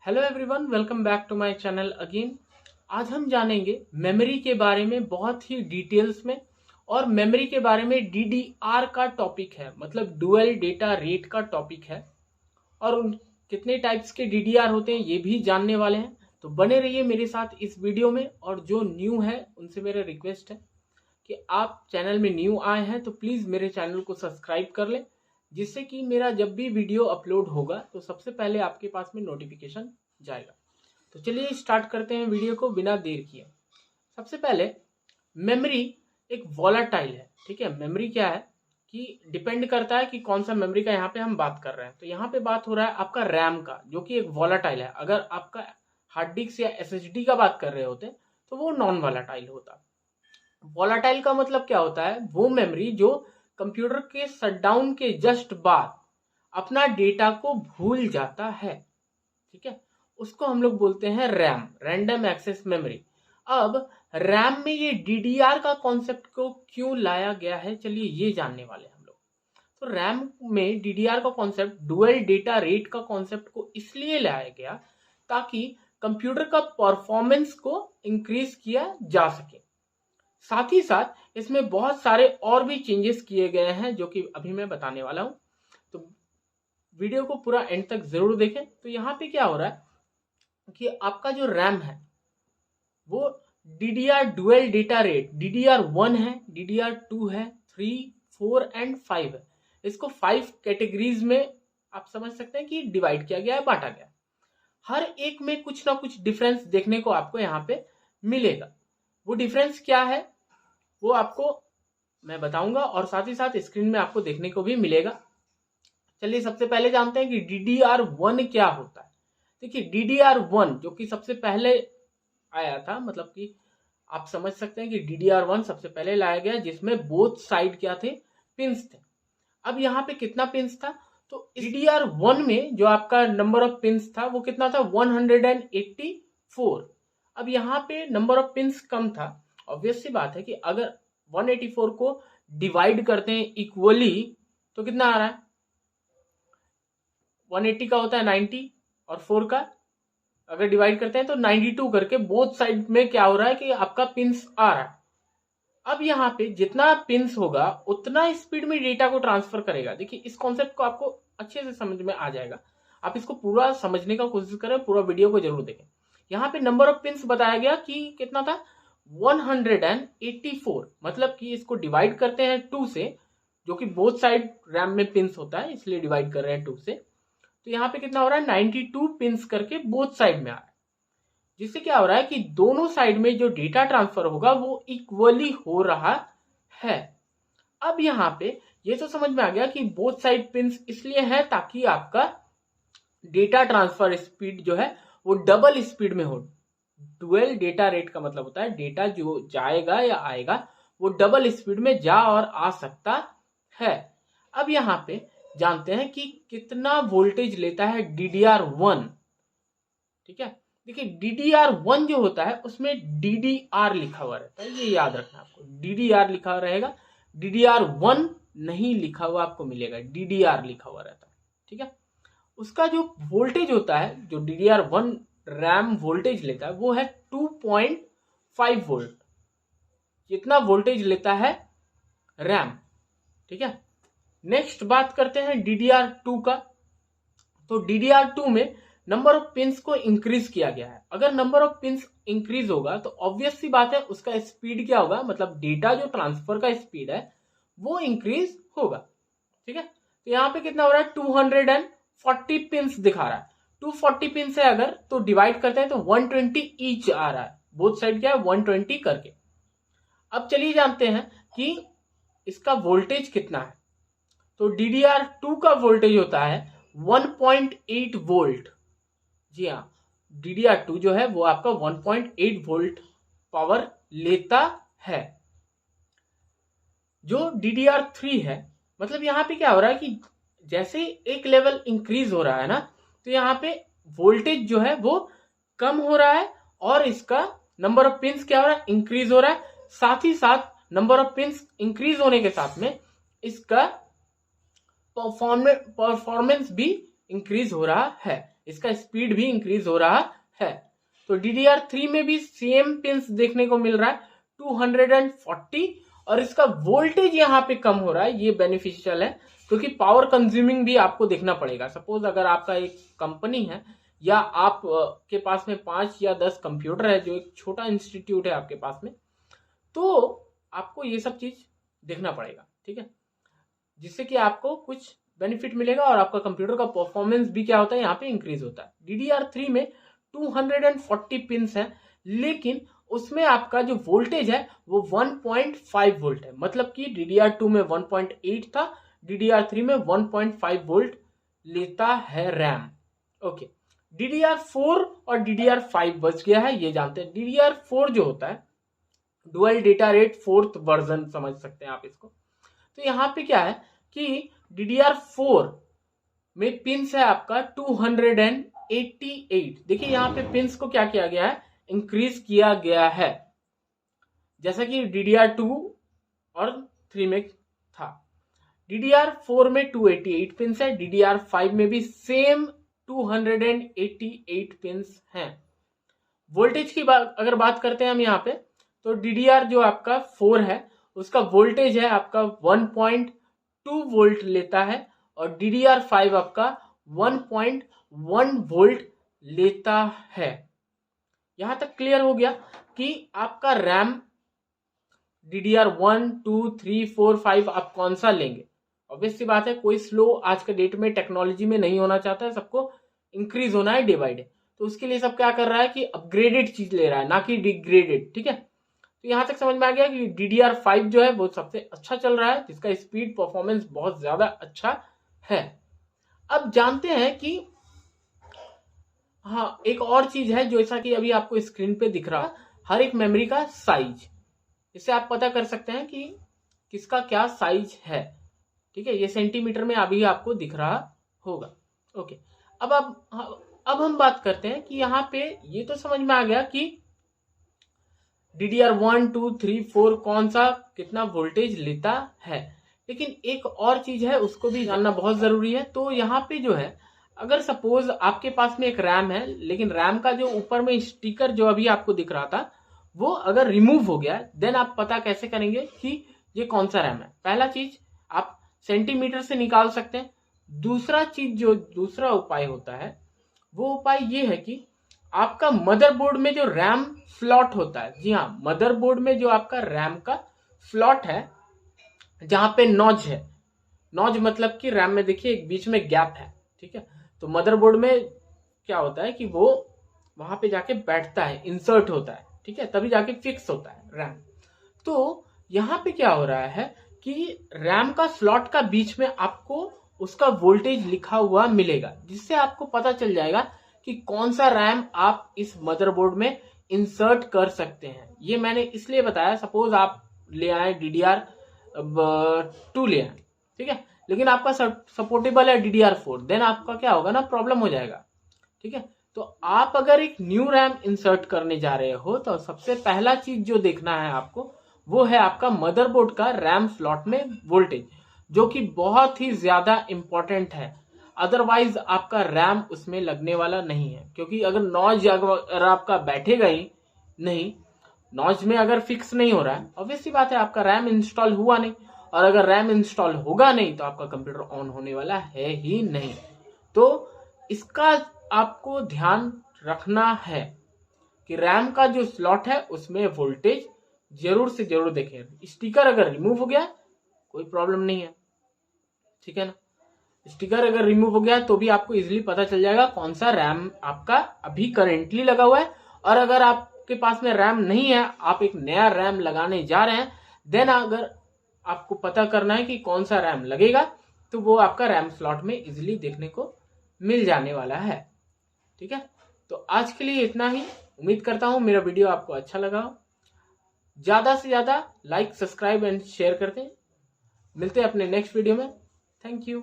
Hello everyone, welcome back to my channel again. आज हम जानेंगे मेमोरी के बारे में बहुत ही डिटेल्स में। और मेमोरी के बारे में डीडीआर का टॉपिक है, मतलब डुअल डेटा रेट का टॉपिक है। और उन कितने टाइप्स के डीडीआर होते हैं ये भी जानने वाले हैं। तो बने रहिए मेरे साथ इस वीडियो में। और जो न्यू है उनसे मेरा रिक्वेस्ट है कि आप चैनल में न्यू आए हैं तो प्लीज़ मेरे चैनल को सब्सक्राइब कर लें, जिससे कि मेरा जब भी वीडियो अपलोड होगा तो सबसे पहले आपके पास में नोटिफिकेशन जाएगा। तो चलिए स्टार्ट करते हैं वीडियो को बिना देर किए। सबसे पहले मेमोरी एक वॉलेटाइल है, ठीक है। मेमोरी क्या है कि डिपेंड करता है कि कौन सा मेमोरी का यहाँ पे हम बात कर रहे हैं। तो यहाँ पे बात हो रहा है आपका रैम का, जो कि एक वॉलेटाइल है। अगर आपका हार्ड डिस्क या एसएसडी का बात कर रहे होते तो वो नॉन वॉलेटाइल होता। वॉलेटाइल का मतलब क्या होता है? वो मेमोरी जो कंप्यूटर के शटडाउन के जस्ट बाद अपना डेटा को भूल जाता है, ठीक है। उसको हम लोग बोलते हैं रैम, रैंडम एक्सेस मेमोरी। अब रैम में ये डीडीआर का कॉन्सेप्ट को क्यों लाया गया है, चलिए ये जानने वाले हैं हम लोग। तो रैम में डीडीआर का कॉन्सेप्ट, डुअल डेटा रेट का कॉन्सेप्ट को इसलिए लाया गया ताकि कंप्यूटर का परफॉर्मेंस को इंक्रीज किया जा सके। साथ ही साथ इसमें बहुत सारे और भी चेंजेस किए गए हैं जो कि अभी मैं बताने वाला हूं। तो वीडियो को पूरा एंड तक जरूर देखें। तो यहाँ पे क्या हो रहा है कि आपका जो रैम है वो DDR dual data rate DDR1 है, DDR2 है, 3, 4 एंड 5 है। इसको 5 कैटेगरीज में आप समझ सकते हैं कि डिवाइड किया गया है, बांटा गया है। हर एक में कुछ ना कुछ डिफरेंस देखने को आपको यहाँ पे मिलेगा। वो डिफरेंस क्या है वो आपको मैं बताऊंगा और साथ ही साथ स्क्रीन में आपको देखने को भी मिलेगा। चलिए सबसे पहले जानते हैं कि DDR1 क्या होता है। देखिए DDR1 जो कि सबसे पहले आया था, मतलब कि आप समझ सकते हैं कि DDR1 सबसे पहले लाया गया जिसमें बोथ साइड क्या थे, पिंस थे। अब यहाँ पे कितना पिंस था? तो DDR1 में जो आपका नंबर ऑफ पिंस था वो कितना था? 184। अब यहाँ पे नंबर ऑफ पिंस कम था। ऑब्वियस सी बात है कि अगर 184 को डिवाइड करते हैं इक्वली तो कितना आ रहा है? 180 का होता है 90 और 4 का अगर डिवाइड करते हैं तो 92 करके बोथ साइड में क्या हो रहा है कि आपका पिंस आ रहा है। अब यहाँ पे जितना पिंस होगा उतना स्पीड में डेटा को ट्रांसफर करेगा। देखिए इस कॉन्सेप्ट को आपको अच्छे से समझ में आ जाएगा। आप इसको पूरा समझने का कोशिश करें, पूरा वीडियो को जरूर देखें। यहाँ पे नंबर ऑफ पिंस बताया गया कि कितना था? 184। मतलब कि इसको डिवाइड करते हैं 2 से, जो कि बोथ साइड रैम में पिंस होता है इसलिए डिवाइड कर रहे हैं 2 से। तो यहाँ पे कितना हो रहा है? 92 पिंस करके बोथ साइड में आ रहा है। जिससे क्या हो रहा है कि दोनों साइड में जो डेटा ट्रांसफर होगा वो इक्वली हो रहा है। अब यहाँ पे ये तो समझ में आ गया कि बोथ साइड पिंस इसलिए है ताकि आपका डेटा ट्रांसफर स्पीड जो है वो डबल स्पीड में हो। डुअल डेटा रेट का मतलब होता है डेटा जो जाएगा या आएगा वो डबल स्पीड में जा और आ सकता है। अब यहाँ पे जानते हैं कि कितना वोल्टेज लेता है DDR1, ठीक है। देखिए DDR1 जो होता है उसमें DDR लिखा हुआ रहता है, ये याद रखना आपको। DDR लिखा हुआ रहेगा, DDR1 नहीं लिखा हुआ आपको मिलेगा, DDR लिखा हुआ रहता है, ठीक है। उसका जो वोल्टेज होता है, जो DDR1 रैम वोल्टेज लेता है वो है 2.5 वोल्ट। जितना वोल्टेज लेता है रैम, ठीक है। नेक्स्ट बात करते हैं DDR2 का। तो DDR2 में नंबर ऑफ पिंस को इंक्रीज किया गया है। अगर नंबर ऑफ पिंस इंक्रीज होगा तो ऑब्वियस सी बात है उसका स्पीड क्या होगा, मतलब डेटा जो ट्रांसफर का स्पीड है वो इंक्रीज होगा, ठीक है। तो यहाँ पे कितना हो रहा है? 240 पिंस दिखा रहा है। 240 पिंस है अगर तो डिवाइड करते हैं तो 120 ईच आ रहा है। बोथ साइड क्या है? 120 करके। अब चलिए जानते हैं कि इसका वोल्टेज कितना है। तो DDR2 का वोल्टेज होता है 1.8 वोल्ट। जी हाँ, DDR2 जो है वो आपका 1.8 वोल्ट पावर लेता है। जो DDR3 है, मतलब यहाँ पे क्या हो रहा है कि जैसे एक लेवल इंक्रीज हो रहा है ना, तो यहाँ पे वोल्टेज जो है वो कम हो रहा है और इसका नंबर ऑफ पिंस क्या हो रहा है? इंक्रीज हो रहा है। साथ ही साथ नंबर ऑफ पिंस इंक्रीज होने के साथ में इसका परफॉर्मेंस भी इंक्रीज हो रहा है। इसका स्पीड भी इंक्रीज हो रहा है। तो DDR3 में भी सेम पिंस देखने को मिल रहा है 240, और इसका वोल्टेज यहाँ पे कम हो रहा है। ये बेनिफिशियल है क्योंकि पावर कंज्यूमिंग भी आपको देखना पड़ेगा। सपोज अगर आपका एक कंपनी है या आप के पास में 5 या 10 कंप्यूटर है, जो एक छोटा इंस्टीट्यूट है आपके पास में, तो आपको ये सब चीज देखना पड़ेगा, ठीक है, जिससे कि आपको कुछ बेनिफिट मिलेगा और आपका कंप्यूटर का परफॉर्मेंस भी क्या होता है यहाँ पे इंक्रीज होता है। DDR3 में 240 पिंस है, लेकिन उसमें आपका जो वोल्टेज है वो 1.5 वोल्ट है। मतलब कि DDR2 में 1.8 था, DDR3 में 1.5 वोल्ट लेता है रैम। ओके, DDR4 और DDR5 बच गया है, ये जानते हैं। DDR4 जो होता है dual data rate 4th version समझ सकते हैं आप इसको। तो यहाँ पे क्या है कि DDR4 में पिंस है आपका 288। देखिए यहाँ पे पिंस को क्या किया गया है, इंक्रीज किया गया है, जैसा कि DDR2 और 3 में था। DDR4 में 288 पिंस है, DDR5 में भी सेम 288 पिंस हैं। वोल्टेज की अगर बात करते हैं हम यहाँ पे, तो DDR जो आपका 4 है उसका वोल्टेज है आपका 1.2 वोल्ट लेता है, और DDR5 आपका 1.1 वोल्ट लेता है। यहां तक क्लियर हो गया कि आपका रैम DDR1, 2, 3, 4, 5 आप कौन सा लेंगे। ऑब्वियस सी बात है, कोई स्लो आज के डेट में टेक्नोलॉजी में नहीं होना चाहता है, सबको इंक्रीज होना है डे बाय डे। तो उसके लिए सब क्या कर रहा है कि अपग्रेडेड चीज ले रहा है, ना कि डिग्रेडेड, ठीक है। तो यहां तक समझ में आ गया कि DDR5 जो है वो सबसे अच्छा चल रहा है, जिसका स्पीड परफॉर्मेंस बहुत ज्यादा अच्छा है। अब जानते हैं कि हाँ, एक और चीज है जैसा कि अभी आपको स्क्रीन पे दिख रहा है, हर एक मेमोरी का साइज। इससे आप पता कर सकते हैं कि किसका क्या साइज है, ठीक है। ये सेंटीमीटर में अभी आपको दिख रहा होगा। ओके, अब हम बात करते हैं कि यहाँ पे ये तो समझ में आ गया कि DDR1, 2, 3, 4 कौन सा कितना वोल्टेज लेता है, लेकिन एक और चीज है उसको भी जानना बहुत जरूरी है। तो यहाँ पे जो है, अगर सपोज आपके पास में एक रैम है, लेकिन रैम का जो ऊपर में स्टिकर जो अभी आपको दिख रहा था वो अगर रिमूव हो गया, देन आप पता कैसे करेंगे कि ये कौन सा रैम है। पहला चीज आप सेंटीमीटर से निकाल सकते हैं। दूसरा चीज जो दूसरा उपाय होता है वो उपाय ये है कि आपका मदरबोर्ड में जो रैम स्लॉट होता है, जी हाँ, मदरबोर्ड में जो आपका रैम का स्लॉट है जहां पे नॉच है, नॉच मतलब कि रैम में देखिए एक बीच में गैप है, ठीक है। तो मदरबोर्ड में क्या होता है कि वो वहां पे जाके बैठता है, इंसर्ट होता है, ठीक है, तभी जाके फिक्स होता है रैम। तो यहाँ पे क्या हो रहा है कि रैम का स्लॉट का बीच में आपको उसका वोल्टेज लिखा हुआ मिलेगा, जिससे आपको पता चल जाएगा कि कौन सा रैम आप इस मदरबोर्ड में इंसर्ट कर सकते हैं। ये मैंने इसलिए बताया, सपोज आप ले आए DDR2 ले आए, ठीक है, लेकिन आपका सपोर्टेबल है DDR4, देन आपका क्या होगा ना, प्रॉब्लम हो जाएगा, ठीक है। तो आप अगर एक न्यू रैम इंसर्ट करने जा रहे हो तो सबसे पहला चीज जो देखना है आपको वो है आपका मदरबोर्ड का रैम स्लॉट में वोल्टेज, जो कि बहुत ही ज्यादा इंपॉर्टेंट है। अदरवाइज आपका रैम उसमें लगने वाला नहीं है, क्योंकि अगर नॉच अगर आपका बैठेगा ही नहीं, नॉच में अगर फिक्स नहीं हो रहा है, ऑब्वियस सी बात है आपका रैम इंस्टॉल हुआ नहीं, और अगर रैम इंस्टॉल होगा नहीं तो आपका कंप्यूटर ऑन होने वाला है ही नहीं। तो इसका आपको ध्यान रखना है कि रैम का जो स्लॉट है उसमें वोल्टेज जरूर से जरूर देखें। स्टिकर अगर रिमूव हो गया कोई प्रॉब्लम नहीं है, ठीक है ना। स्टिकर अगर रिमूव हो गया तो भी आपको इजीली पता चल जाएगा कौन सा रैम आपका अभी करेंटली लगा हुआ है। और अगर आपके पास में रैम नहीं है, आप एक नया रैम लगाने जा रहे हैं, देन अगर आपको पता करना है कि कौन सा रैम लगेगा, तो वो आपका रैम स्लॉट में इजीली देखने को मिल जाने वाला है, ठीक है। तो आज के लिए इतना ही। उम्मीद करता हूं मेरा वीडियो आपको अच्छा लगा हो। ज्यादा से ज्यादा लाइक, सब्सक्राइब एंड शेयर करते हैं। मिलते हैं अपने नेक्स्ट वीडियो में। Thank you.